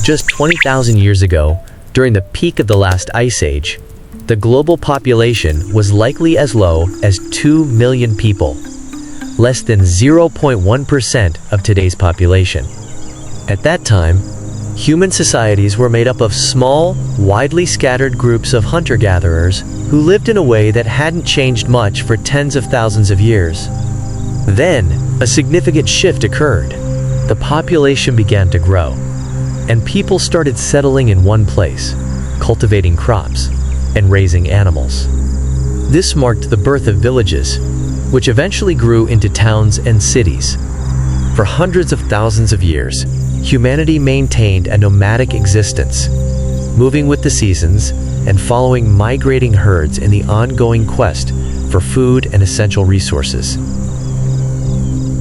Just 20,000 years ago, during the peak of the last ice age, the global population was likely as low as 2 million people, less than 0.1% of today's population. At that time, human societies were made up of small, widely scattered groups of hunter-gatherers who lived in a way that hadn't changed much for tens of thousands of years. Then, a significant shift occurred. The population began to grow, and people started settling in one place, cultivating crops and raising animals. This marked the birth of villages, which eventually grew into towns and cities. For hundreds of thousands of years, humanity maintained a nomadic existence, moving with the seasons and following migrating herds in the ongoing quest for food and essential resources.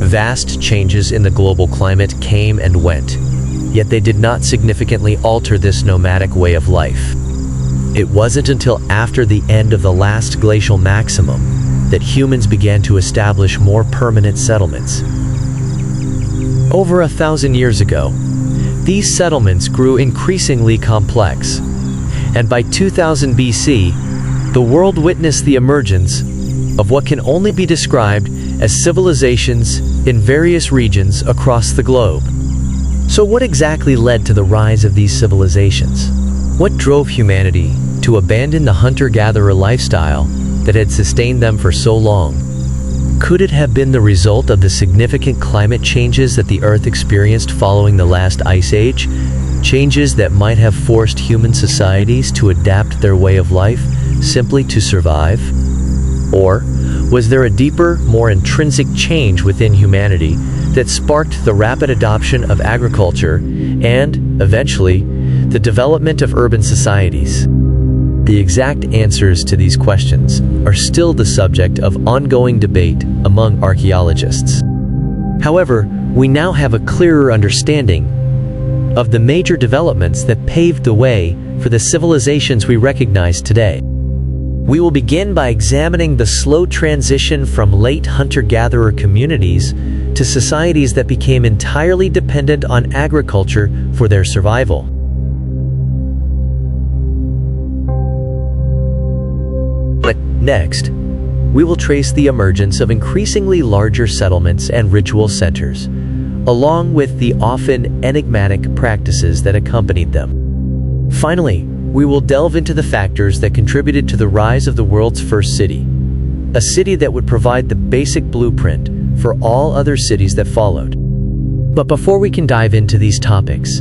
Vast changes in the global climate came and went, yet they did not significantly alter this nomadic way of life. It wasn't until after the end of the last glacial maximum that humans began to establish more permanent settlements. Over 1,000 years ago, these settlements grew increasingly complex, and by 2000 BC, the world witnessed the emergence of what can only be described as civilizations in various regions across the globe. So what exactly led to the rise of these civilizations? What drove humanity to abandon the hunter-gatherer lifestyle that had sustained them for so long? Could it have been the result of the significant climate changes that the Earth experienced following the last ice age? Changes that might have forced human societies to adapt their way of life simply to survive? Or was there a deeper, more intrinsic change within humanity that sparked the rapid adoption of agriculture and, eventually, the development of urban societies? The exact answers to these questions are still the subject of ongoing debate among archaeologists. However, we now have a clearer understanding of the major developments that paved the way for the civilizations we recognize today. We will begin by examining the slow transition from late hunter-gatherer communities to societies that became entirely dependent on agriculture for their survival. Next, we will trace the emergence of increasingly larger settlements and ritual centers, along with the often enigmatic practices that accompanied them. Finally, we will delve into the factors that contributed to the rise of the world's first city, a city that would provide the basic blueprint for all other cities that followed. But before we can dive into these topics,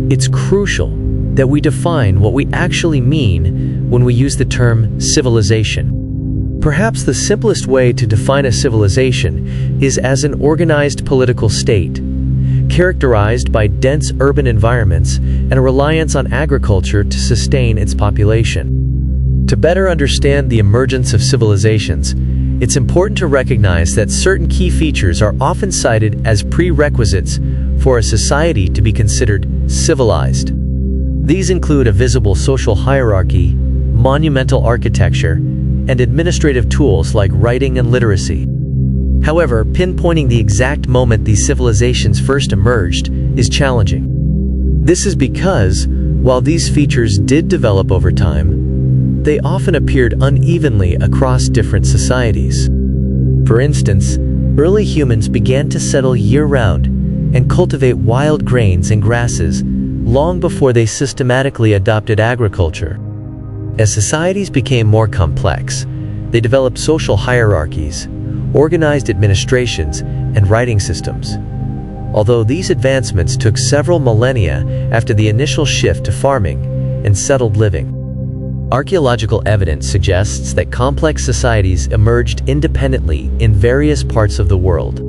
it's crucial that we define what we actually mean when we use the term civilization. Perhaps the simplest way to define a civilization is as an organized political state, characterized by dense urban environments and a reliance on agriculture to sustain its population. To better understand the emergence of civilizations, it's important to recognize that certain key features are often cited as prerequisites for a society to be considered civilized. These include a visible social hierarchy, monumental architecture, and administrative tools like writing and literacy. However, pinpointing the exact moment these civilizations first emerged is challenging. This is because, while these features did develop over time, they often appeared unevenly across different societies. For instance, early humans began to settle year-round and cultivate wild grains and grasses long before they systematically adopted agriculture. As societies became more complex, they developed social hierarchies, organized administrations, and writing systems. Although these advancements took several millennia after the initial shift to farming and settled living, archaeological evidence suggests that complex societies emerged independently in various parts of the world.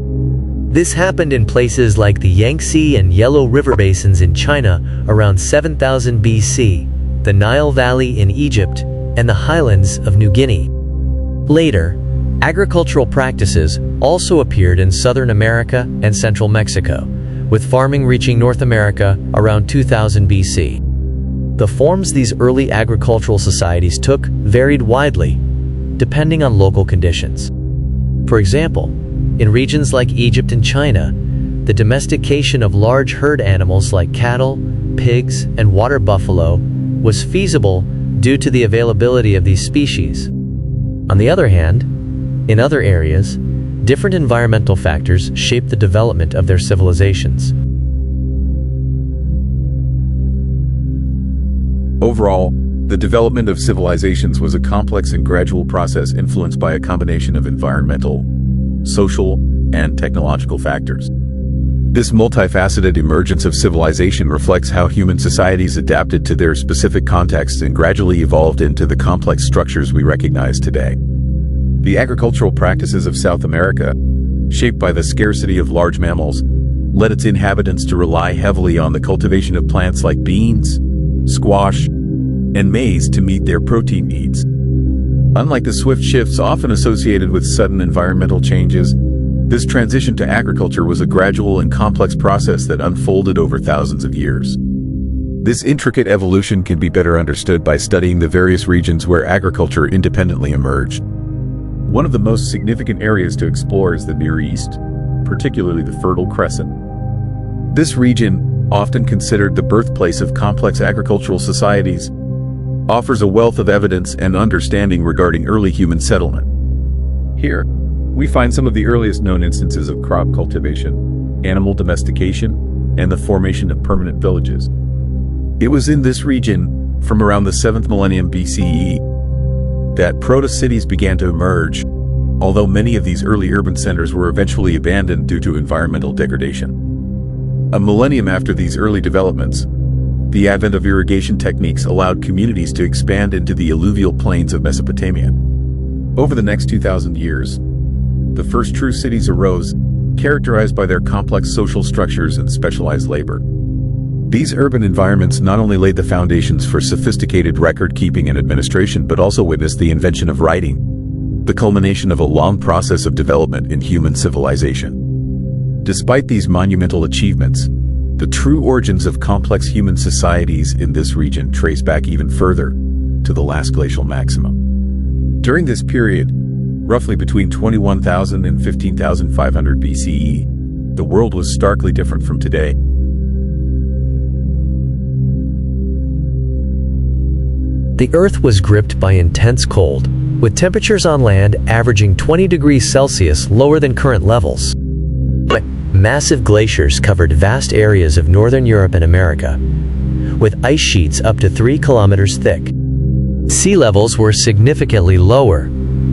This happened in places like the Yangtze and Yellow River basins in China around 7000 BC, the Nile Valley in Egypt, and the highlands of New Guinea. Later, agricultural practices also appeared in Southern America and Central Mexico, with farming reaching North America around 2000 BC. The forms these early agricultural societies took varied widely, depending on local conditions. For example, in regions like Egypt and China, the domestication of large herd animals like cattle, pigs, and water buffalo was feasible due to the availability of these species. On the other hand, in other areas, different environmental factors shaped the development of their civilizations. Overall, the development of civilizations was a complex and gradual process influenced by a combination of environmental, social, and technological factors. This multifaceted emergence of civilization reflects how human societies adapted to their specific contexts and gradually evolved into the complex structures we recognize today. The agricultural practices of South America, shaped by the scarcity of large mammals, led its inhabitants to rely heavily on the cultivation of plants like beans, squash, and maize to meet their protein needs. Unlike the swift shifts often associated with sudden environmental changes, this transition to agriculture was a gradual and complex process that unfolded over thousands of years. This intricate evolution can be better understood by studying the various regions where agriculture independently emerged. One of the most significant areas to explore is the Near East, particularly the Fertile Crescent. This region, often considered the birthplace of complex agricultural societies, offers a wealth of evidence and understanding regarding early human settlement. Here, we find some of the earliest known instances of crop cultivation, animal domestication, and the formation of permanent villages. It was in this region, from around the 7th millennium BCE, that proto-cities began to emerge, although many of these early urban centers were eventually abandoned due to environmental degradation. A millennium after these early developments, the advent of irrigation techniques allowed communities to expand into the alluvial plains of Mesopotamia. Over the next 2,000 years, the first true cities arose, characterized by their complex social structures and specialized labor. These urban environments not only laid the foundations for sophisticated record-keeping and administration, but also witnessed the invention of writing, the culmination of a long process of development in human civilization. Despite these monumental achievements, the true origins of complex human societies in this region trace back even further, to the last glacial maximum. During this period, roughly between 21,000 and 15,500 BCE, the world was starkly different from today. The Earth was gripped by intense cold, with temperatures on land averaging 20 degrees Celsius lower than current levels. Massive glaciers covered vast areas of northern Europe and America, with ice sheets up to 3 kilometers thick. Sea levels were significantly lower,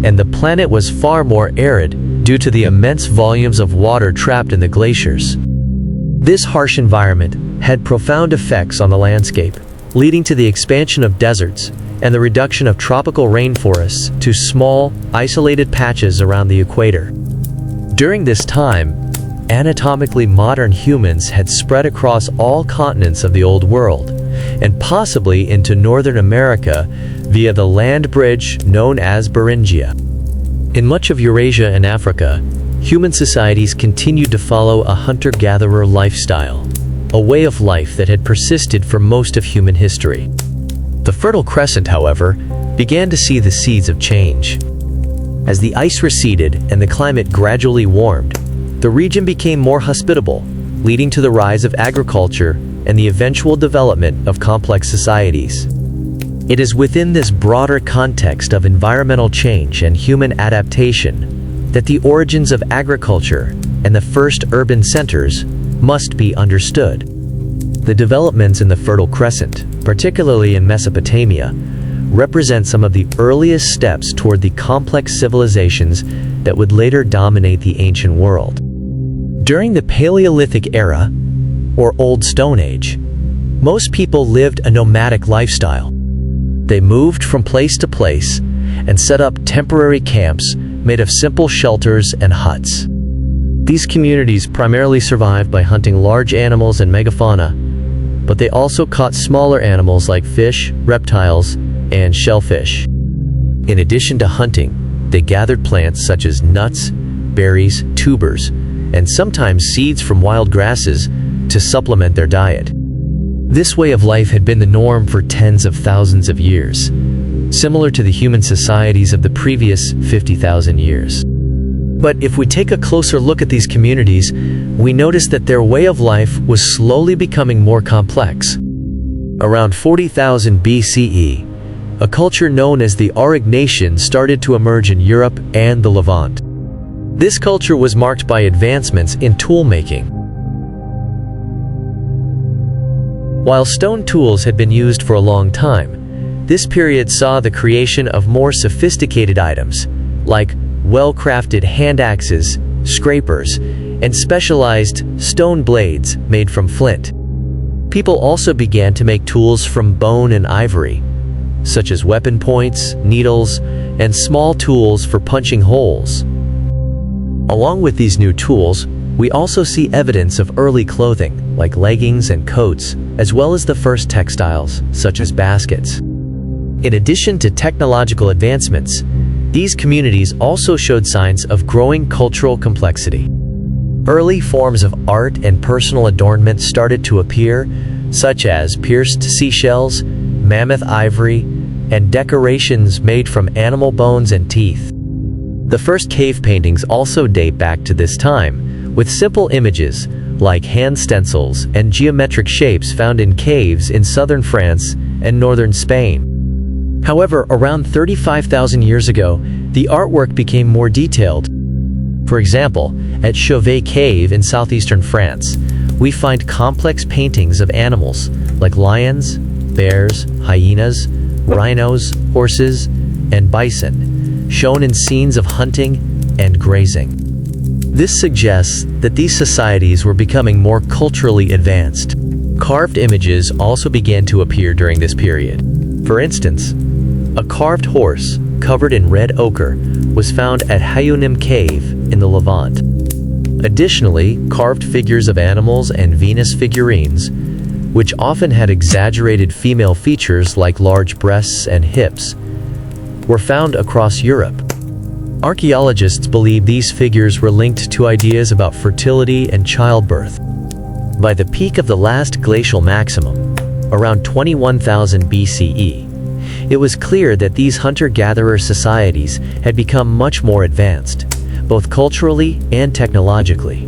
and the planet was far more arid due to the immense volumes of water trapped in the glaciers. This harsh environment had profound effects on the landscape, leading to the expansion of deserts and the reduction of tropical rainforests to small, isolated patches around the equator. During this time, anatomically modern humans had spread across all continents of the Old World, and possibly into Northern America via the land bridge known as Beringia. In much of Eurasia and Africa, human societies continued to follow a hunter-gatherer lifestyle, a way of life that had persisted for most of human history. The Fertile Crescent, however, began to see the seeds of change. As the ice receded and the climate gradually warmed, the region became more hospitable, leading to the rise of agriculture and the eventual development of complex societies. It is within this broader context of environmental change and human adaptation that the origins of agriculture and the first urban centers must be understood. The developments in the Fertile Crescent, particularly in Mesopotamia, represent some of the earliest steps toward the complex civilizations that would later dominate the ancient world. During the Paleolithic era, or Old Stone Age, most people lived a nomadic lifestyle. They moved from place to place and set up temporary camps made of simple shelters and huts. These communities primarily survived by hunting large animals and megafauna, but they also caught smaller animals like fish, reptiles, and shellfish. In addition to hunting, they gathered plants such as nuts, berries, tubers, and sometimes seeds from wild grasses to supplement their diet. This way of life had been the norm for tens of thousands of years, similar to the human societies of the previous 50,000 years. But if we take a closer look at these communities, we notice that their way of life was slowly becoming more complex. Around 40,000 BCE, a culture known as the Aurignacian started to emerge in Europe and the Levant. This culture was marked by advancements in tool-making. While stone tools had been used for a long time, this period saw the creation of more sophisticated items, like well-crafted hand axes, scrapers, and specialized stone blades made from flint. People also began to make tools from bone and ivory, such as weapon points, needles, and small tools for punching holes. Along with these new tools, we also see evidence of early clothing, like leggings and coats, as well as the first textiles, such as baskets. In addition to technological advancements, these communities also showed signs of growing cultural complexity. Early forms of art and personal adornment started to appear, such as pierced seashells, mammoth ivory, and decorations made from animal bones and teeth. The first cave paintings also date back to this time, with simple images like hand stencils and geometric shapes found in caves in southern France and northern Spain. However, around 35,000 years ago, the artwork became more detailed. For example, at Chauvet Cave in southeastern France, we find complex paintings of animals like lions, bears, hyenas, rhinos, horses, and bison, shown in scenes of hunting and grazing. This suggests that these societies were becoming more culturally advanced. Carved images also began to appear during this period. For instance, a carved horse covered in red ochre was found at Hayunim Cave in the Levant. Additionally, carved figures of animals and Venus figurines, which often had exaggerated female features like large breasts and hips, were found across Europe. Archaeologists believe these figures were linked to ideas about fertility and childbirth. By the peak of the last glacial maximum, around 21,000 BCE, it was clear that these hunter-gatherer societies had become much more advanced, both culturally and technologically.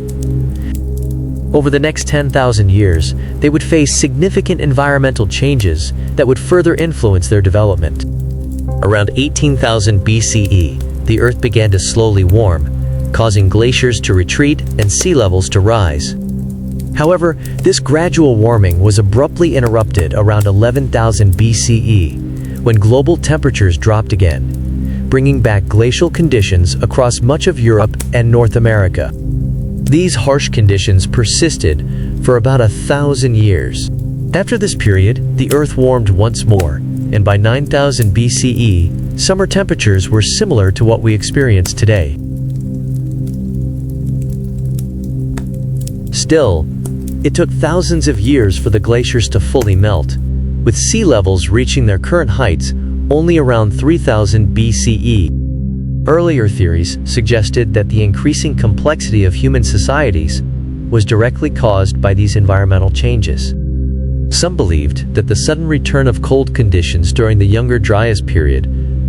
Over the next 10,000 years, they would face significant environmental changes that would further influence their development. Around 18,000 BCE, the Earth began to slowly warm, causing glaciers to retreat and sea levels to rise. However, this gradual warming was abruptly interrupted around 11,000 BCE, when global temperatures dropped again, bringing back glacial conditions across much of Europe and North America. These harsh conditions persisted for about 1,000 years. After this period, the Earth warmed once more, and by 9,000 BCE, summer temperatures were similar to what we experience today. Still, it took thousands of years for the glaciers to fully melt, with sea levels reaching their current heights only around 3000 BCE. Earlier theories suggested that the increasing complexity of human societies was directly caused by these environmental changes. Some believed that the sudden return of cold conditions during the Younger Dryas period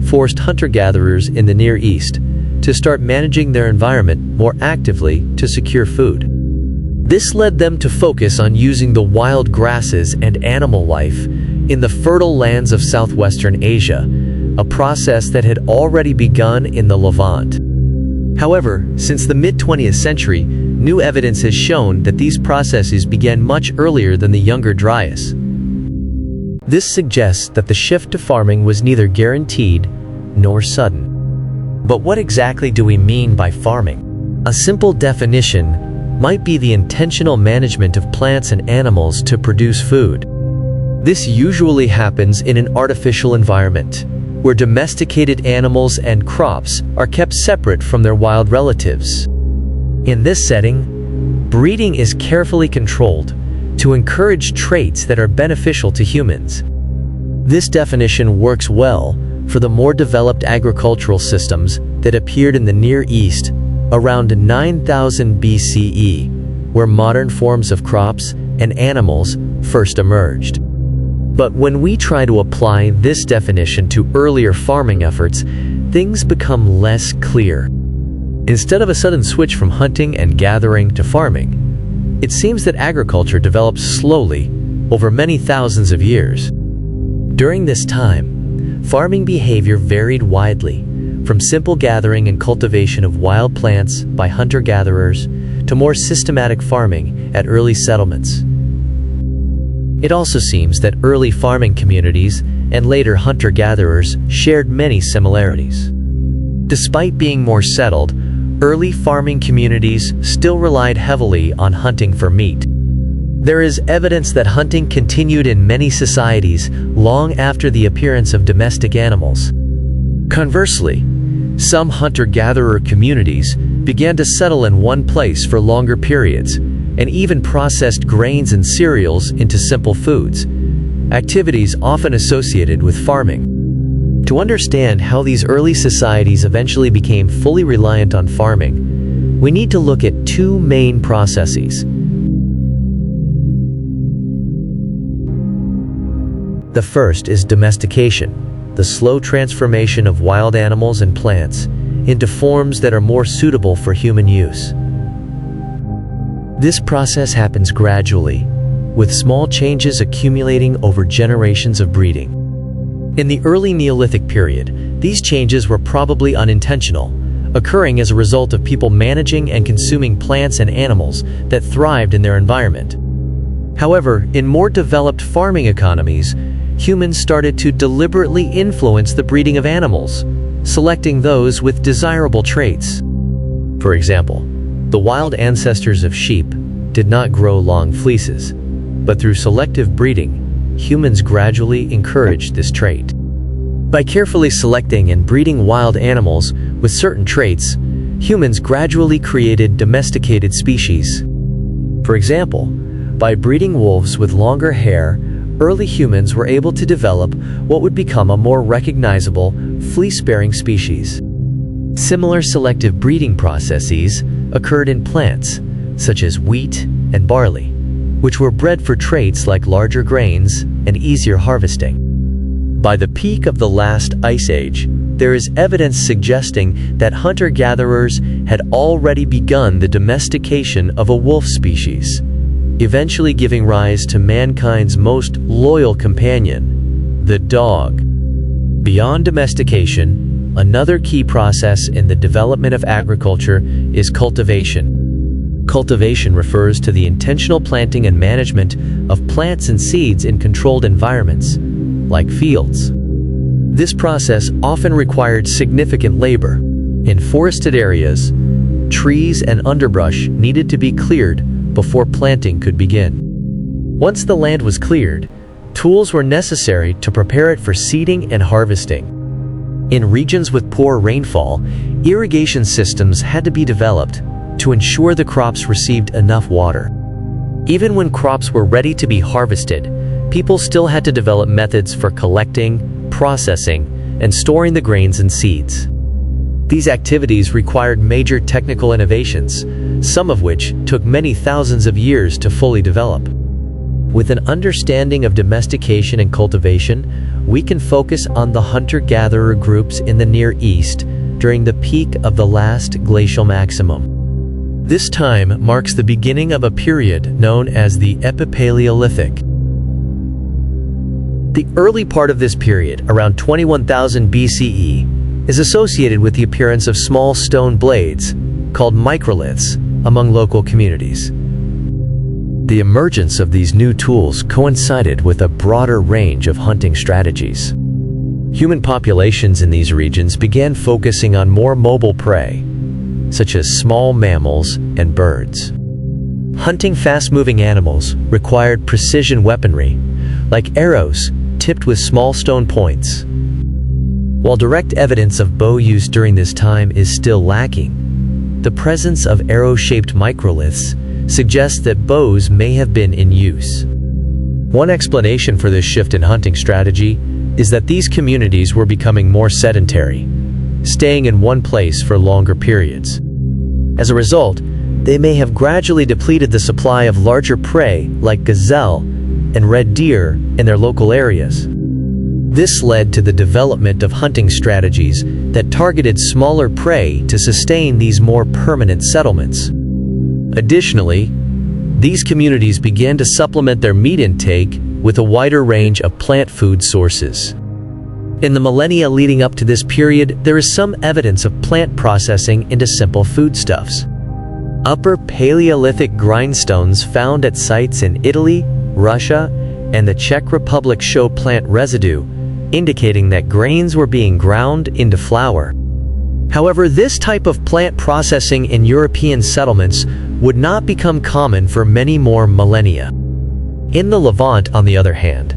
forced hunter-gatherers in the Near East to start managing their environment more actively to secure food. This led them to focus on using the wild grasses and animal life in the fertile lands of southwestern Asia, a process that had already begun in the Levant. However, since the mid-20th century, new evidence has shown that these processes began much earlier than the Younger Dryas. This suggests that the shift to farming was neither guaranteed nor sudden. But what exactly do we mean by farming? A simple definition might be the intentional management of plants and animals to produce food. This usually happens in an artificial environment, where domesticated animals and crops are kept separate from their wild relatives. In this setting, breeding is carefully controlled to encourage traits that are beneficial to humans. This definition works well for the more developed agricultural systems that appeared in the Near East around 9000 BCE, where modern forms of crops and animals first emerged. But when we try to apply this definition to earlier farming efforts, things become less clear. Instead of a sudden switch from hunting and gathering to farming, It seems that agriculture developed slowly over many thousands of years. During this time, farming behavior varied widely, from simple gathering and cultivation of wild plants by hunter-gatherers to more systematic farming at early settlements. It also seems that early farming communities and later hunter-gatherers shared many similarities. Despite being more settled, early farming communities still relied heavily on hunting for meat. There is evidence that hunting continued in many societies long after the appearance of domestic animals. Conversely, some hunter-gatherer communities began to settle in one place for longer periods and even processed grains and cereals into simple foods, activities often associated with farming. To understand how these early societies eventually became fully reliant on farming, we need to look at two main processes. The first is domestication, the slow transformation of wild animals and plants into forms that are more suitable for human use. This process happens gradually, with small changes accumulating over generations of breeding. In the early Neolithic period, these changes were probably unintentional, occurring as a result of people managing and consuming plants and animals that thrived in their environment. However, in more developed farming economies, humans started to deliberately influence the breeding of animals, selecting those with desirable traits. For example, the wild ancestors of sheep did not grow long fleeces, but through selective breeding, humans gradually encouraged this trait. By carefully selecting and breeding wild animals with certain traits, humans gradually created domesticated species. For example, by breeding wolves with longer hair, early humans were able to develop what would become a more recognizable, fleece-bearing species. Similar selective breeding processes occurred in plants, such as wheat and barley, which were bred for traits like larger grains and easier harvesting. By the peak of the last ice age, there is evidence suggesting that hunter-gatherers had already begun the domestication of a wolf species, eventually giving rise to mankind's most loyal companion, the dog. Beyond domestication, another key process in the development of agriculture is cultivation. Cultivation refers to the intentional planting and management of plants and seeds in controlled environments, like fields. This process often required significant labor. In forested areas, trees and underbrush needed to be cleared before planting could begin. Once the land was cleared, tools were necessary to prepare it for seeding and harvesting. In regions with poor rainfall, irrigation systems had to be developed to ensure the crops received enough water. Even when crops were ready to be harvested, people still had to develop methods for collecting, processing, and storing the grains and seeds. These activities required major technical innovations, some of which took many thousands of years to fully develop. With an understanding of domestication and cultivation, we can focus on the hunter-gatherer groups in the Near East during the peak of the last glacial maximum. This time marks the beginning of a period known as the Epipaleolithic. The early part of this period, around 21,000 BCE, is associated with the appearance of small stone blades, called microliths, among local communities. The emergence of these new tools coincided with a broader range of hunting strategies. Human populations in these regions began focusing on more mobile prey, such as small mammals and birds. Hunting fast-moving animals required precision weaponry, like arrows tipped with small stone points. While direct evidence of bow use during this time is still lacking, the presence of arrow-shaped microliths suggests that bows may have been in use. One explanation for this shift in hunting strategy is that these communities were becoming more sedentary, staying in one place for longer periods. As a result, they may have gradually depleted the supply of larger prey like gazelle and red deer in their local areas. This led to the development of hunting strategies that targeted smaller prey to sustain these more permanent settlements. Additionally, These communities began to supplement their meat intake with a wider range of plant food sources. In the millennia leading up to this period, there is some evidence of plant processing into simple foodstuffs. Upper Paleolithic grindstones found at sites in Italy, Russia, and the Czech Republic show plant residue, indicating that grains were being ground into flour. However, this type of plant processing in European settlements would not become common for many more millennia. In the Levant, on the other hand,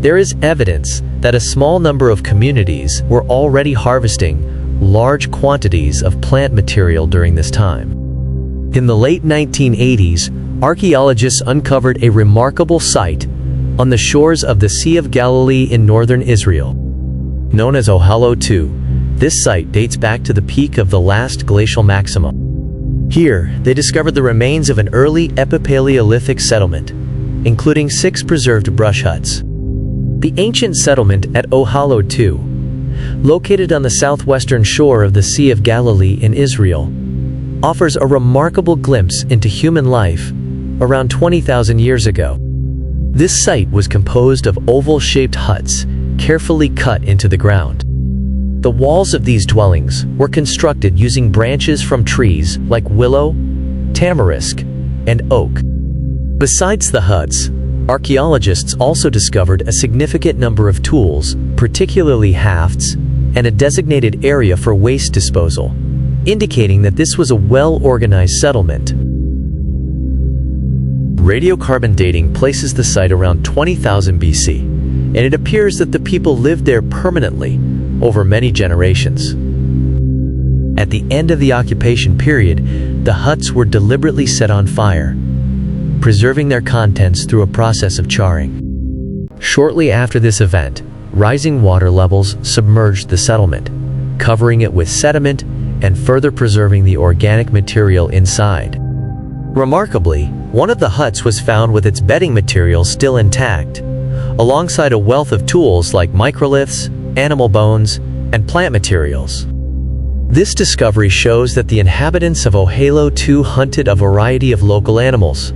there is evidence that a small number of communities were already harvesting large quantities of plant material during this time. In the late 1980s, archaeologists uncovered a remarkable site on the shores of the Sea of Galilee in northern Israel. Known as Ohala II, this site dates back to the peak of the last glacial maximum. Here, they discovered the remains of an early Epipaleolithic settlement, including 6 preserved brush huts. The ancient settlement at Ohala II, located on the southwestern shore of the Sea of Galilee in Israel, offers a remarkable glimpse into human life around 20,000 years ago. This site was composed of oval-shaped huts carefully cut into the ground. The walls of these dwellings were constructed using branches from trees like willow, tamarisk, and oak. Besides the huts, archaeologists also discovered a significant number of tools, particularly hafts, and a designated area for waste disposal, indicating that this was a well-organized settlement. Radiocarbon dating places the site around 20,000 BC, and it appears that the people lived there permanently over many generations. At the end of the occupation period, the huts were deliberately set on fire, preserving their contents through a process of charring. Shortly after this event, rising water levels submerged the settlement, covering it with sediment and further preserving the organic material inside. Remarkably, one of the huts was found with its bedding material still intact, alongside a wealth of tools like microliths, animal bones, and plant materials. This discovery shows that the inhabitants of Ohala II hunted a variety of local animals,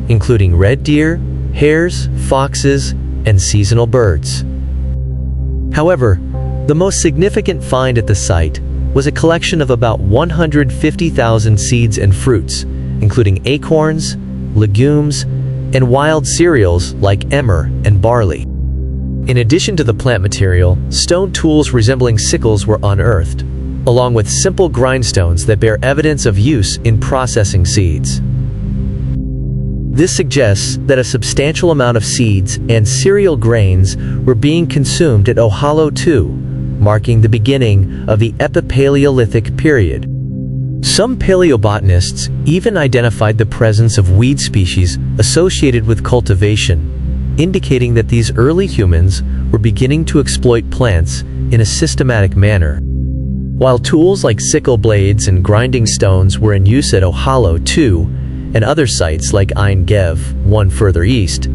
including red deer, hares, foxes, and seasonal birds. However, the most significant find at the site was a collection of about 150,000 seeds and fruits, including acorns, legumes, and wild cereals like emmer and barley. In addition to the plant material, stone tools resembling sickles were unearthed, along with simple grindstones that bear evidence of use in processing seeds. This suggests that a substantial amount of seeds and cereal grains were being consumed at Ohala II, marking the beginning of the Epipaleolithic period. Some paleobotanists even identified the presence of weed species associated with cultivation, indicating that these early humans were beginning to exploit plants in a systematic manner. While tools like sickle blades and grinding stones were in use at Ohala II and other sites like Ein Gev, one further east,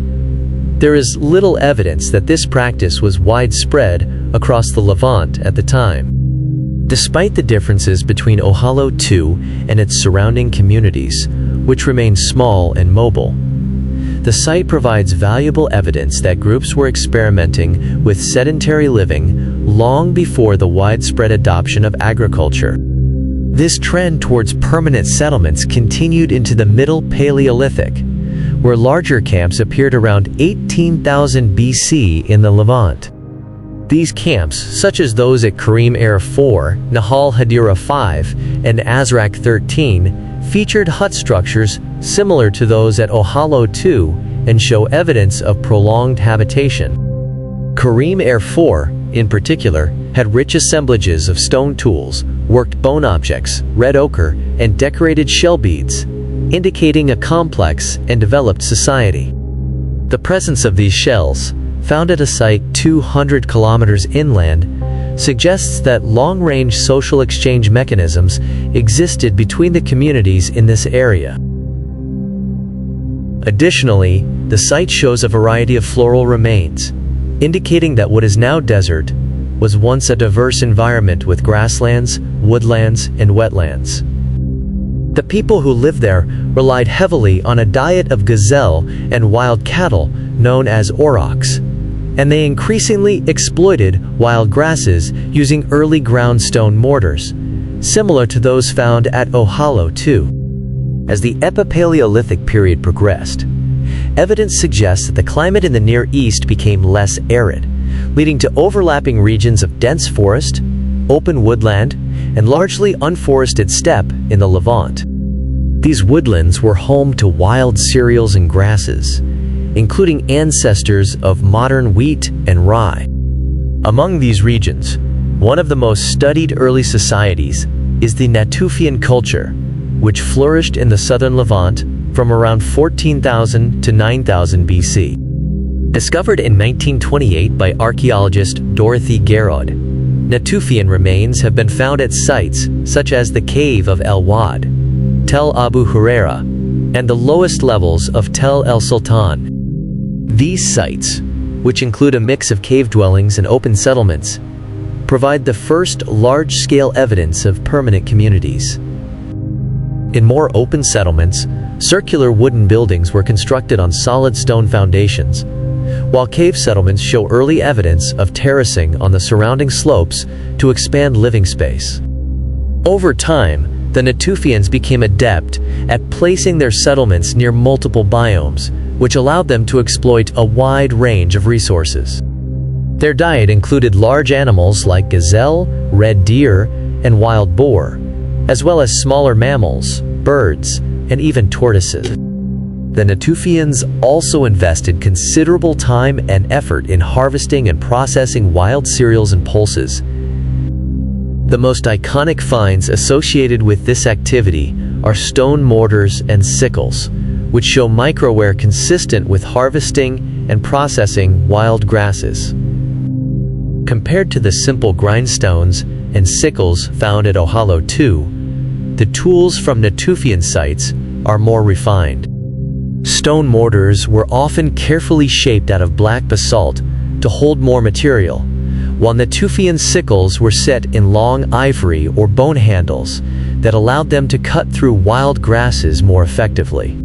there is little evidence that this practice was widespread across the Levant at the time. Despite the differences between Ohala II and its surrounding communities, which remain small and mobile, the site provides valuable evidence that groups were experimenting with sedentary living long before the widespread adoption of agriculture. This trend towards permanent settlements continued into the Middle Paleolithic, where larger camps appeared around 18,000 BC in the Levant. These camps, such as those at Karim Air 4, Nahal Hadira 5, and Azraq 13, featured hut structures similar to those at Ohala II and show evidence of prolonged habitation. Karim Air 4, in particular, had rich assemblages of stone tools, worked bone objects, red ochre, and decorated shell beads, indicating a complex and developed society. The presence of these shells, found at a site 200 kilometers inland, suggests that long-range social exchange mechanisms existed between the communities in this area. Additionally, the site shows a variety of floral remains, indicating that what is now desert was once a diverse environment with grasslands, woodlands, and wetlands. The people who lived there relied heavily on a diet of gazelle and wild cattle known as aurochs, and they increasingly exploited wild grasses using early ground stone mortars, similar to those found at Ohalo too. As the Epipaleolithic period progressed, evidence suggests that the climate in the Near East became less arid, leading to overlapping regions of dense forest, open woodland, and largely unforested steppe in the Levant. These woodlands were home to wild cereals and grasses, including ancestors of modern wheat and rye. Among these regions, one of the most studied early societies is the Natufian culture, which flourished in the southern Levant from around 14,000 to 9,000 BC. Discovered in 1928 by archaeologist Dorothy Garrod, Natufian remains have been found at sites such as the Cave of El Wad, Tel Abu Huraira, and the lowest levels of Tel El Sultan. These sites, which include a mix of cave dwellings and open settlements, provide the first large-scale evidence of permanent communities. In more open settlements, circular wooden buildings were constructed on solid stone foundations, while cave settlements show early evidence of terracing on the surrounding slopes to expand living space. Over time, the Natufians became adept at placing their settlements near multiple biomes, which allowed them to exploit a wide range of resources. Their diet included large animals like gazelle, red deer, and wild boar, as well as smaller mammals, birds, and even tortoises. The Natufians also invested considerable time and effort in harvesting and processing wild cereals and pulses. The most iconic finds associated with this activity are stone mortars and sickles, which show microware consistent with harvesting and processing wild grasses. Compared to the simple grindstones and sickles found at Ohalo II, the tools from Natufian sites are more refined. Stone mortars were often carefully shaped out of black basalt to hold more material, while Natufian sickles were set in long ivory or bone handles that allowed them to cut through wild grasses more effectively.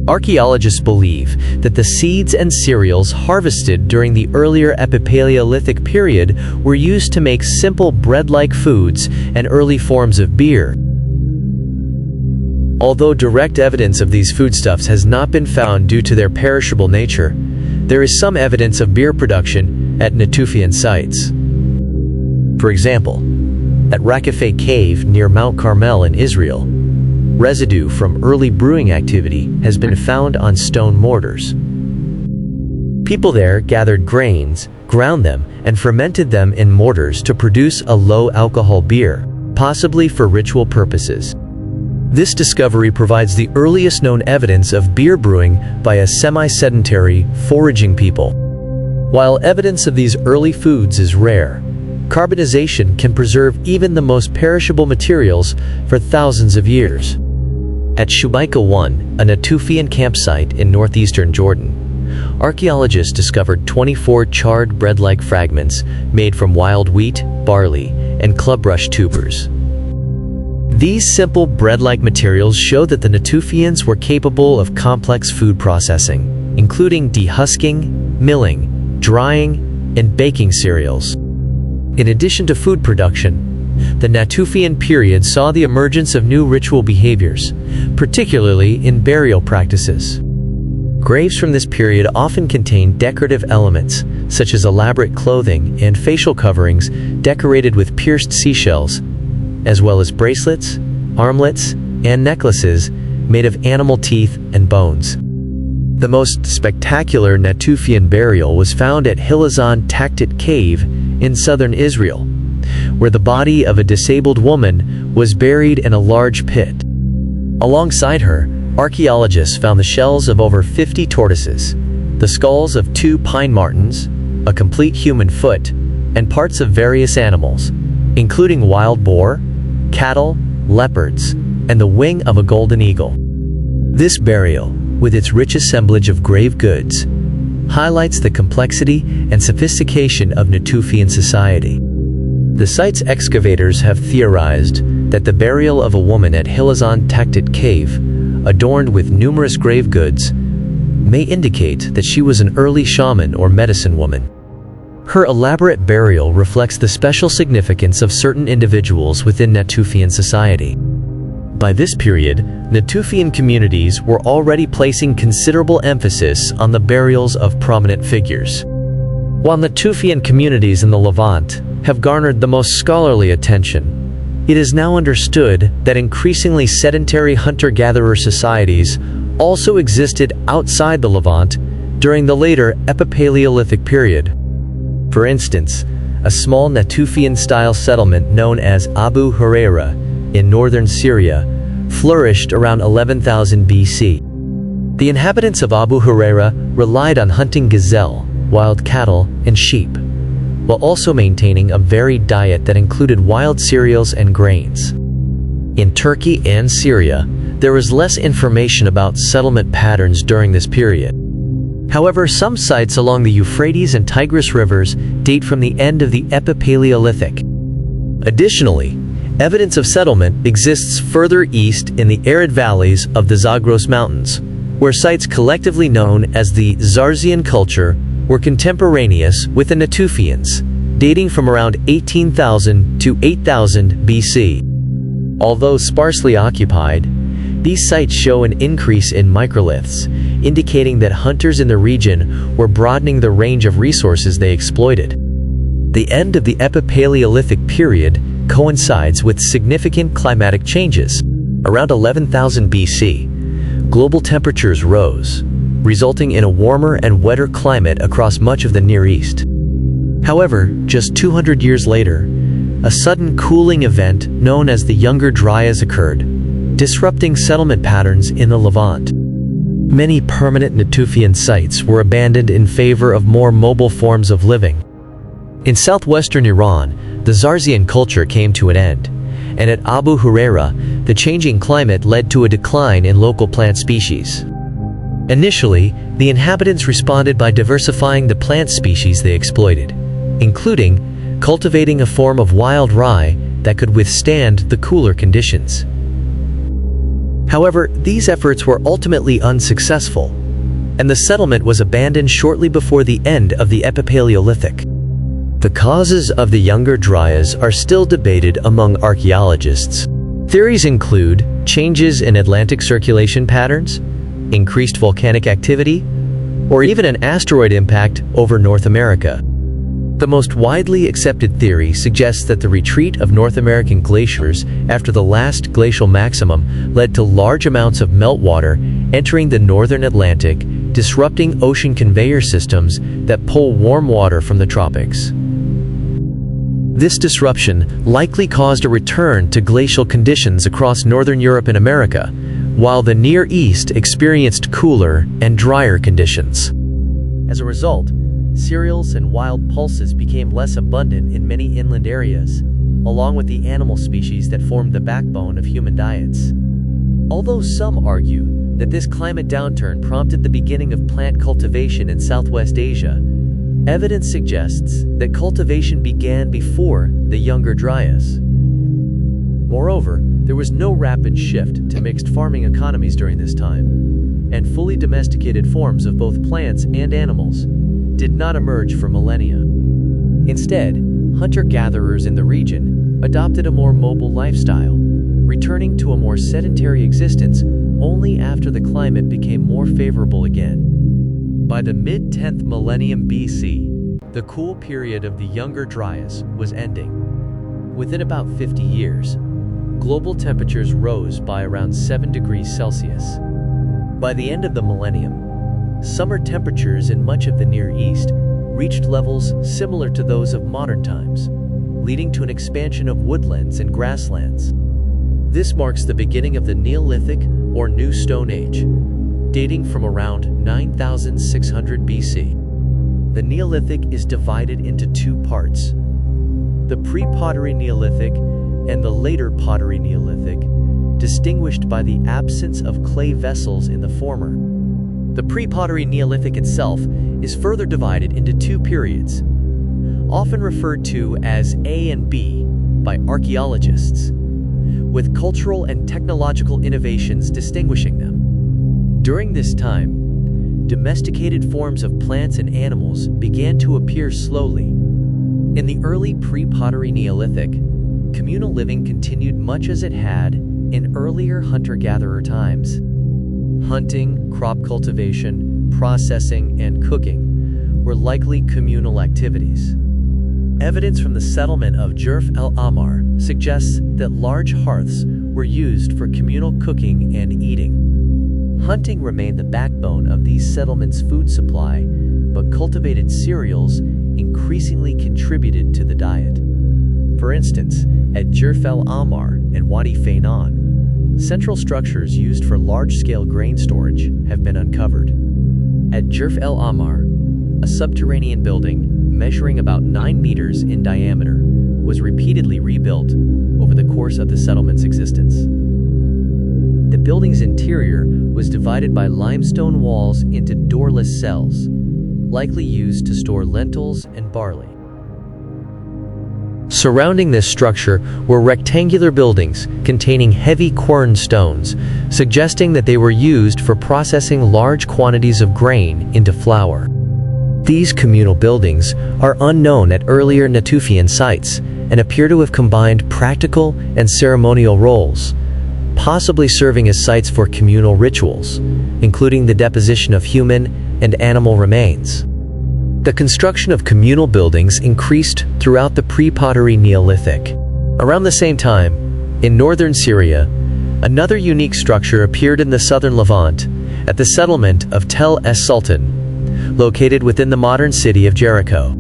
Archaeologists believe that the seeds and cereals harvested during the earlier Epipaleolithic period were used to make simple bread-like foods and early forms of beer. Although direct evidence of these foodstuffs has not been found due to their perishable nature, there is some evidence of beer production at Natufian sites. For example, at Rakafeh Cave near Mount Carmel in Israel, residue from early brewing activity has been found on stone mortars. People there gathered grains, ground them, and fermented them in mortars to produce a low-alcohol beer, possibly for ritual purposes. This discovery provides the earliest known evidence of beer brewing by a semi-sedentary, foraging people. While evidence of these early foods is rare, carbonization can preserve even the most perishable materials for thousands of years. At Shubaika 1, a Natufian campsite in northeastern Jordan, archaeologists discovered 24 charred bread-like fragments made from wild wheat, barley, and clubbrush tubers. These simple bread-like materials show that the Natufians were capable of complex food processing, including dehusking, milling, drying, and baking cereals. In addition to food production, the Natufian period saw the emergence of new ritual behaviors, particularly in burial practices. Graves from this period often contain decorative elements, such as elaborate clothing and facial coverings decorated with pierced seashells, as well as bracelets, armlets, and necklaces made of animal teeth and bones. The most spectacular Natufian burial was found at Hilazon Taktit Cave in southern Israel, where the body of a disabled woman was buried in a large pit. Alongside her, archaeologists found the shells of over 50 tortoises, the skulls of 2 pine martens, a complete human foot, and parts of various animals, including wild boar, cattle, leopards, and the wing of a golden eagle. This burial, with its rich assemblage of grave goods, highlights the complexity and sophistication of Natufian society. The site's excavators have theorized that the burial of a woman at Hilazon Taktit Cave, adorned with numerous grave goods, may indicate that she was an early shaman or medicine woman. Her elaborate burial reflects the special significance of certain individuals within Natufian society. By this period, Natufian communities were already placing considerable emphasis on the burials of prominent figures. While Natufian communities in the Levant have garnered the most scholarly attention, it is now understood that increasingly sedentary hunter-gatherer societies also existed outside the Levant during the later Epipaleolithic period. For instance, a small Natufian-style settlement known as Abu Huraira in northern Syria flourished around 11,000 BC. The inhabitants of Abu Huraira relied on hunting gazelle, wild cattle, and sheep, while also maintaining a varied diet that included wild cereals and grains. In Turkey and Syria, there was less information about settlement patterns during this period. However, some sites along the Euphrates and Tigris rivers date from the end of the Epipaleolithic. Additionally, evidence of settlement exists further east in the arid valleys of the Zagros Mountains, where sites collectively known as the Zarzian culture were contemporaneous with the Natufians, dating from around 18,000 to 8,000 BC. Although sparsely occupied, these sites show an increase in microliths, indicating that hunters in the region were broadening the range of resources they exploited. The end of the Epipaleolithic period coincides with significant climatic changes. Around 11,000 BC, global temperatures rose, resulting in a warmer and wetter climate across much of the Near East. However, just 200 years later, a sudden cooling event known as the Younger Dryas occurred, disrupting settlement patterns in the Levant. Many permanent Natufian sites were abandoned in favor of more mobile forms of living. In southwestern Iran, the Zarzian culture came to an end, and at Abu Huraira, the changing climate led to a decline in local plant species. Initially, the inhabitants responded by diversifying the plant species they exploited, including cultivating a form of wild rye that could withstand the cooler conditions. However, these efforts were ultimately unsuccessful, and the settlement was abandoned shortly before the end of the Epipaleolithic. The causes of the Younger Dryas are still debated among archaeologists. Theories include changes in Atlantic circulation patterns, increased volcanic activity, or even an asteroid impact over North America. The most widely accepted theory suggests that the retreat of North American glaciers after the last glacial maximum led to large amounts of meltwater entering the northern Atlantic, disrupting ocean conveyor systems that pull warm water from the tropics. This disruption likely caused a return to glacial conditions across northern Europe and America, while the Near East experienced cooler and drier conditions. As a result, cereals and wild pulses became less abundant in many inland areas, along with the animal species that formed the backbone of human diets. Although some argue that this climate downturn prompted the beginning of plant cultivation in Southwest Asia, evidence suggests that cultivation began before the Younger Dryas. Moreover, there was no rapid shift to mixed farming economies during this time, and fully domesticated forms of both plants and animals did not emerge for millennia. Instead, hunter-gatherers in the region adopted a more mobile lifestyle, returning to a more sedentary existence only after the climate became more favorable again. By the mid-10th millennium BC, the cool period of the Younger Dryas was ending. Within about 50 years, global temperatures rose by around 7 degrees Celsius. By the end of the millennium, summer temperatures in much of the Near East reached levels similar to those of modern times, leading to an expansion of woodlands and grasslands. This marks the beginning of the Neolithic or New Stone Age, dating from around 9,600 BC. The Neolithic is divided into two parts: the pre-pottery Neolithic and the later pottery Neolithic, distinguished by the absence of clay vessels in the former. The pre-pottery Neolithic itself is further divided into two periods: often referred to as A and B by archaeologists, with cultural and technological innovations distinguishing them. During this time, domesticated forms of plants and animals began to appear slowly. In the early pre-pottery Neolithic, communal living continued much as it had in earlier hunter-gatherer times. Hunting, crop cultivation, processing, and cooking were likely communal activities. Evidence from the settlement of Jerf el Ahmar suggests that large hearths were used for communal cooking and eating. Hunting remained the backbone of these settlements' food supply, but cultivated cereals increasingly contributed to the diet. For instance, at Jerf el Ahmar and Wadi Fainan, central structures used for large-scale grain storage have been uncovered. At Jerf el Ahmar, a subterranean building measuring about 9 meters in diameter was repeatedly rebuilt over the course of the settlement's existence. The building's interior was divided by limestone walls into doorless cells, likely used to store lentils and barley. Surrounding this structure were rectangular buildings containing heavy quern stones, suggesting that they were used for processing large quantities of grain into flour. These communal buildings are unknown at earlier Natufian sites and appear to have combined practical and ceremonial roles, possibly serving as sites for communal rituals, including the deposition of human and animal remains. The construction of communal buildings increased throughout the pre-pottery Neolithic. Around the same time, in northern Syria, another unique structure appeared in the southern Levant at the settlement of Tel es Sultan, located within the modern city of Jericho.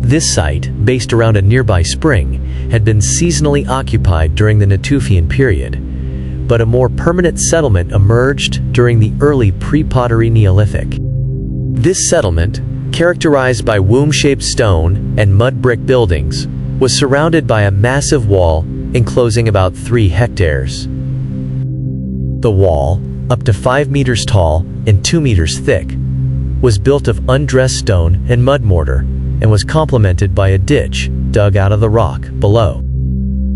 This site, based around a nearby spring, had been seasonally occupied during the Natufian period, but a more permanent settlement emerged during the early pre-pottery Neolithic. This settlement, characterized by womb-shaped stone and mud brick buildings, was surrounded by a massive wall enclosing about 3 hectares. The wall, up to 5 meters tall and 2 meters thick, was built of undressed stone and mud mortar and was complemented by a ditch dug out of the rock below.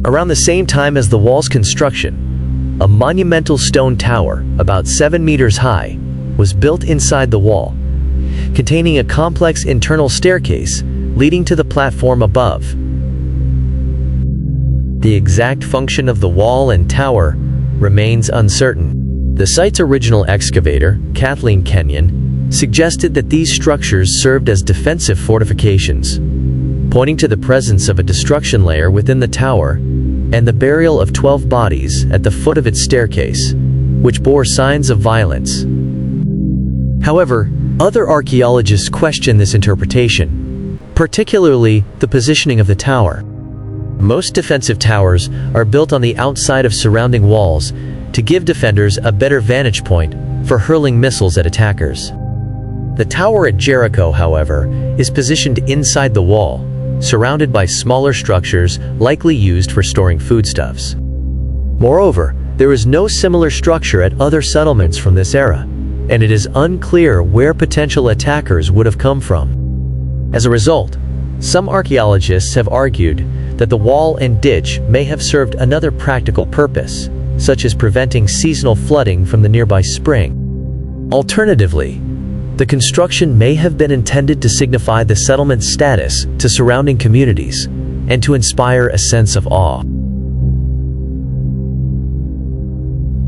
Around the same time as the wall's construction, a monumental stone tower about 7 meters high was built inside the wall, containing a complex internal staircase leading to the platform above. The exact function of the wall and tower remains uncertain. The site's original excavator, Kathleen Kenyon, suggested that these structures served as defensive fortifications, pointing to the presence of a destruction layer within the tower and the burial of 12 bodies at the foot of its staircase, which bore signs of violence. However, other archaeologists question this interpretation, particularly the positioning of the tower. Most defensive towers are built on the outside of surrounding walls to give defenders a better vantage point for hurling missiles at attackers. The tower at Jericho, however, is positioned inside the wall, surrounded by smaller structures likely used for storing foodstuffs. Moreover, there is no similar structure at other settlements from this era, and it is unclear where potential attackers would have come from. As a result, some archaeologists have argued that the wall and ditch may have served another practical purpose, such as preventing seasonal flooding from the nearby spring. Alternatively, the construction may have been intended to signify the settlement's status to surrounding communities and to inspire a sense of awe.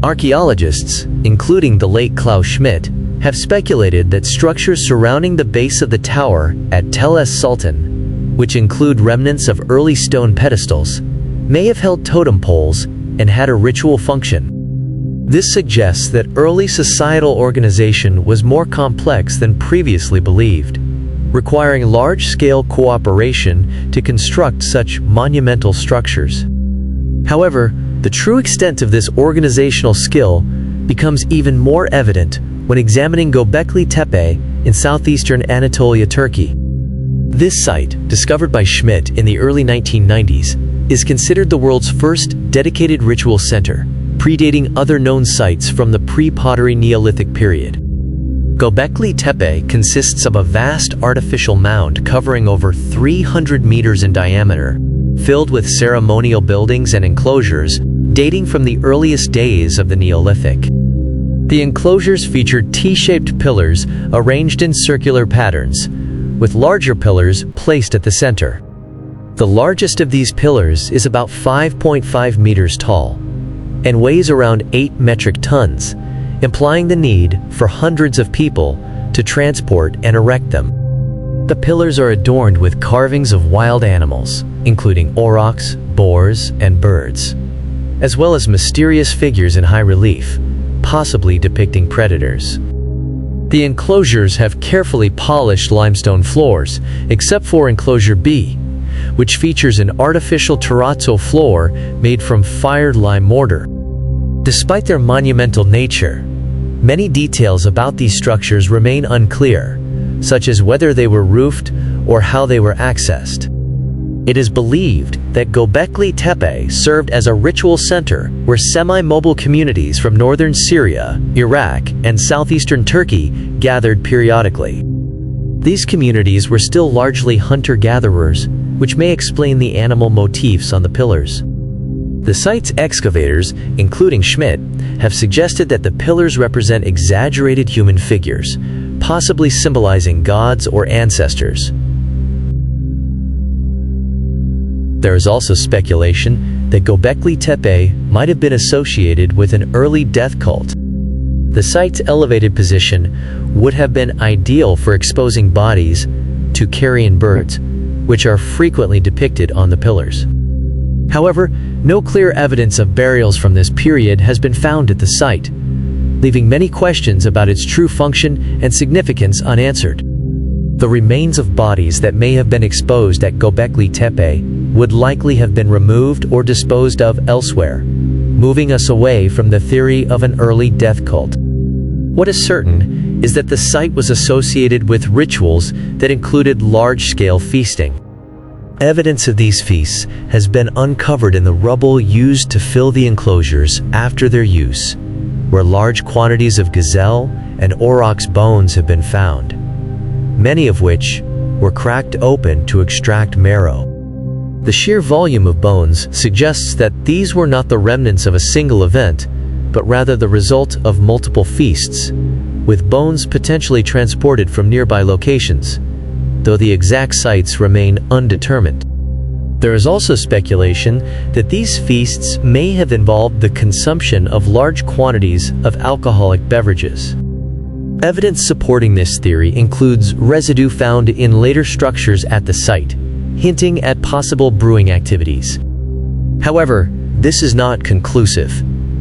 Archaeologists, including the late Klaus Schmidt, have speculated that structures surrounding the base of the tower at Tel es Sultan, which include remnants of early stone pedestals, may have held totem poles and had a ritual function. This suggests that early societal organization was more complex than previously believed, requiring large-scale cooperation to construct such monumental structures. However, the true extent of this organizational skill becomes even more evident when examining Göbekli Tepe in southeastern Anatolia, Turkey. This site, discovered by Schmidt in the early 1990s, is considered the world's first dedicated ritual center, predating other known sites from the pre-pottery Neolithic period. Göbekli Tepe consists of a vast artificial mound covering over 300 meters in diameter, filled with ceremonial buildings and enclosures dating from the earliest days of the Neolithic. The enclosures feature T-shaped pillars arranged in circular patterns, with larger pillars placed at the center. The largest of these pillars is about 5.5 meters tall and weighs around 8 metric tons, implying the need for hundreds of people to transport and erect them. The pillars are adorned with carvings of wild animals, including aurochs, boars, and birds, as well as mysterious figures in high relief, possibly depicting predators. The enclosures have carefully polished limestone floors, except for enclosure B, which features an artificial terrazzo floor made from fired lime mortar. Despite their monumental nature, many details about these structures remain unclear, such as whether they were roofed or how they were accessed. It is believed that Göbekli Tepe served as a ritual center where semi-mobile communities from northern Syria, Iraq, and southeastern Turkey gathered periodically. These communities were still largely hunter-gatherers, which may explain the animal motifs on the pillars. The site's excavators, including Schmidt, have suggested that the pillars represent exaggerated human figures, possibly symbolizing gods or ancestors. There is also speculation that Göbekli Tepe might have been associated with an early death cult. The site's elevated position would have been ideal for exposing bodies to carrion birds, which are frequently depicted on the pillars. However, no clear evidence of burials from this period has been found at the site, leaving many questions about its true function and significance unanswered. The remains of bodies that may have been exposed at Göbekli Tepe would likely have been removed or disposed of elsewhere, moving us away from the theory of an early death cult. What is certain is that the site was associated with rituals that included large-scale feasting. Evidence of these feasts has been uncovered in the rubble used to fill the enclosures after their use, where large quantities of gazelle and aurochs bones have been found, many of which were cracked open to extract marrow. The sheer volume of bones suggests that these were not the remnants of a single event, but rather the result of multiple feasts, with bones potentially transported from nearby locations, though the exact sites remain undetermined. There is also speculation that these feasts may have involved the consumption of large quantities of alcoholic beverages. Evidence supporting this theory includes residue found in later structures at the site, hinting at possible brewing activities. However, this is not conclusive,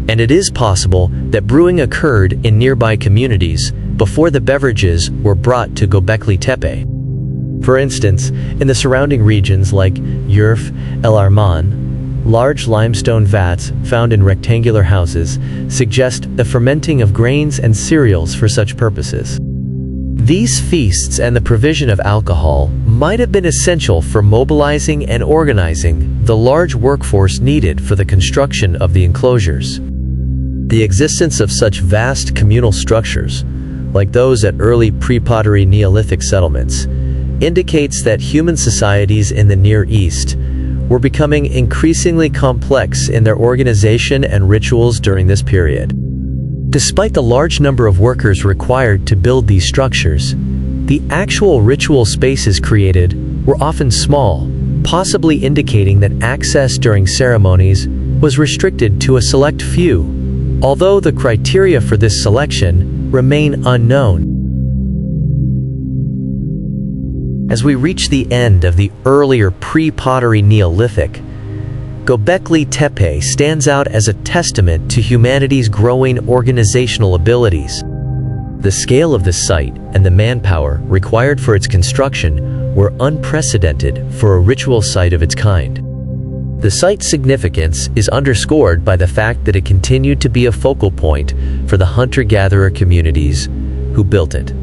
and it is possible that brewing occurred in nearby communities before the beverages were brought to Göbekli Tepe. For instance, in the surrounding regions like Urf El Arman, large limestone vats found in rectangular houses suggest the fermenting of grains and cereals for such purposes. These feasts and the provision of alcohol might have been essential for mobilizing and organizing the large workforce needed for the construction of the enclosures. The existence of such vast communal structures, like those at early pre-pottery Neolithic settlements, indicates that human societies in the Near East were becoming increasingly complex in their organization and rituals during this period. Despite the large number of workers required to build these structures, the actual ritual spaces created were often small, possibly indicating that access during ceremonies was restricted to a select few, although the criteria for this selection remain unknown. As we reach the end of the earlier pre-pottery Neolithic, Göbekli Tepe stands out as a testament to humanity's growing organizational abilities. The scale of the site and the manpower required for its construction were unprecedented for a ritual site of its kind. The site's significance is underscored by the fact that it continued to be a focal point for the hunter-gatherer communities who built it,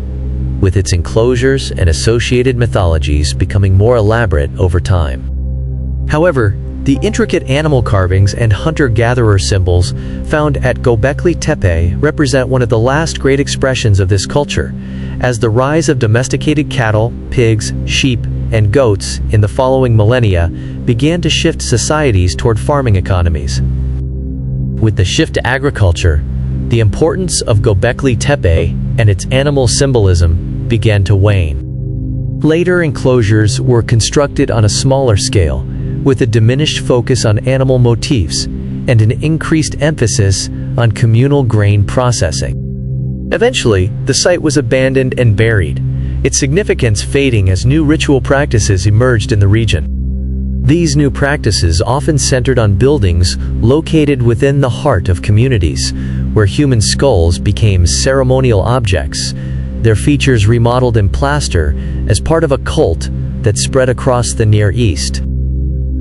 with its enclosures and associated mythologies becoming more elaborate over time. However, The intricate animal carvings and hunter-gatherer symbols found at Göbekli Tepe represent one of the last great expressions of this culture, as the rise of domesticated cattle, pigs, sheep, and goats in the following millennia began to shift societies toward farming economies. With the shift to agriculture, the importance of Göbekli Tepe and its animal symbolism began to wane. Later enclosures were constructed on a smaller scale, with a diminished focus on animal motifs and an increased emphasis on communal grain processing. Eventually, the site was abandoned and buried, its significance fading as new ritual practices emerged in the region. These new practices often centered on buildings located within the heart of communities, where human skulls became ceremonial objects, their features remodeled in plaster as part of a cult that spread across the Near East.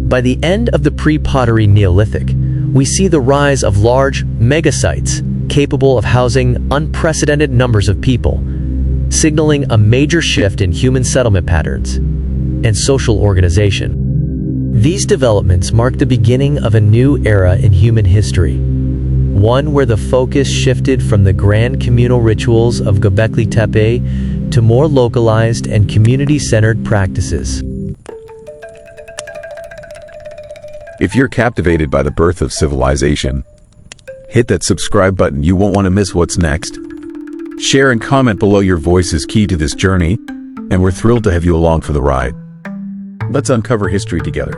By the end of the pre-pottery Neolithic, we see the rise of large megasites capable of housing unprecedented numbers of people, signaling a major shift in human settlement patterns and social organization. These developments mark the beginning of a new era in human history, one where the focus shifted from the grand communal rituals of Göbekli Tepe to more localized and community-centered practices. If you're captivated by the birth of civilization, hit that subscribe button. You won't want to miss what's next. Share and comment below. Your voice is key to this journey, and we're thrilled to have you along for the ride. Let's uncover history together.